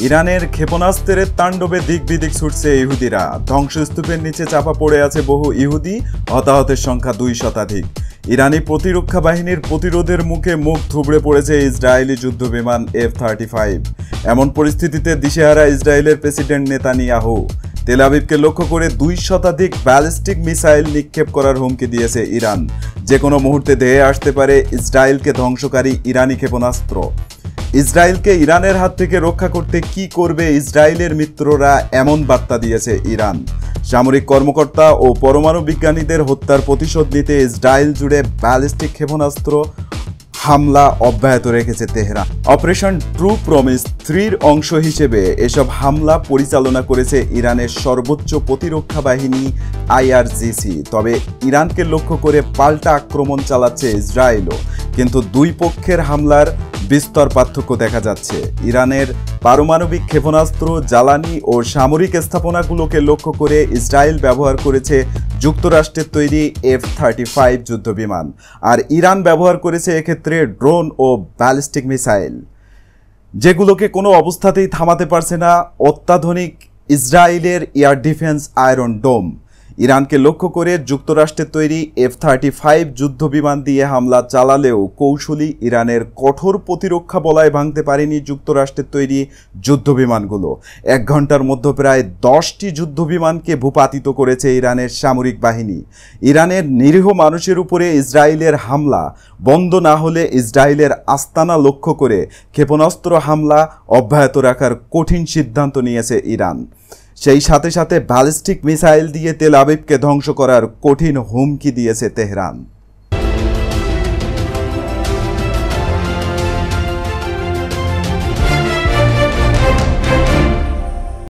ইরানের ক্ষেপণাস্ত্রের তাণ্ডবে দিক বিদিক ছুটছে ইহুদিরা। ধ্বংসস্তূপের নিচে চাপা পড়ে আছে বহু ইহুদি, হতাহতের সংখ্যা 2 শতাধিক। ইরানি প্রতিরক্ষা বাহিনীর প্রতিরোধের মুখে মুখ থুবড়ে পড়েছে ইসরায়েলি যুদ্ধবিমান F-35। এমন পরিস্থিতিতে দিশেহারা ইসরায়েলের প্রেসিডেন্ট নেতানিয়াহু তেল আবিবকে লক্ষ্য করে 2 শতাধিক ব্যালিস্টিক মিসাইল নিক্ষেপ করার হুমকি দিয়েছে ইরান। যে কোনো মুহূর্তে ধেয়ে আসতে পারে ইসরায়েলকে ধ্বংসকারী ইরানি ক্ষেপণাস্ত্র। ইসরায়েলকে ইরানের হাত থেকে রক্ষা করতে কি করবে ইসরায়েলের মিত্ররা, এমন বার্তা দিয়েছে ইরান। সামরিক কর্মকর্তা ও পরমাণু বিজ্ঞানীদের হত্যার প্রতিশোধ নিতে ইসরায়েল জুড়ে ব্যালিস্টিক ক্ষেপণাস্ত্র হামলা অব্যাহত রেখেছে তেহরান। অপারেশন ট্রু প্রমিস 3-র অংশ হিসেবে এসব হামলা পরিচালনা করেছে ইরানের সর্বোচ্চ প্রতিরক্ষা বাহিনী IRGC। তবে ইরানকে লক্ষ্য করে পাল্টা আক্রমণ চালাচ্ছে ইসরায়েলও। কিন্তু দুই পক্ষের হামলার বিস্তর পার্থক্য দেখা যাচ্ছে। ইরানের পারমাণবিক ক্ষেপণাস্ত্র, জ্বালানি ও সামরিক স্থাপনাগুলোকে লক্ষ্য করে ইসরায়েল ব্যবহার করেছে যুক্তরাষ্ট্রের তৈরি F-35 যুদ্ধবিমান, আর ইরান ব্যবহার করেছে এক্ষেত্রে ড্রোন ও ব্যালিস্টিক মিসাইল, যেগুলোকে কোনো অবস্থাতেই থামাতে পারছে না অত্যাধুনিক ইসরায়েলের এয়ার ডিফেন্স আয়রন ডোম। ইরানকে লক্ষ্য করে যুক্তরাষ্ট্রের তৈরি F-35 যুদ্ধবিমান দিয়ে হামলা চালালেও কৌশলী ইরানের কঠোর প্রতিরক্ষা বলয় ভাঙতে পারেনি যুক্তরাষ্ট্রের তৈরি যুদ্ধবিমানগুলো। 1 ঘন্টার মধ্যে প্রায় 10টি যুদ্ধবিমানকে ভূপাতিত করেছে ইরানের সামরিক বাহিনী। ইরানের নিরীহ মানুষের উপরে ইসরায়েলের হামলা বন্ধ না হলে ইসরায়েলের আস্তানা লক্ষ্য করে ক্ষেপণাস্ত্র হামলা অব্যাহত রাখার কঠিন সিদ্ধান্ত নিয়েছে ইরান। সেই সাথে সাথে ব্যালিস্টিক মিসাইল দিয়ে তেল আবিবকে ধ্বংস করার কঠিন হুমকি দিয়েছে তেহরান।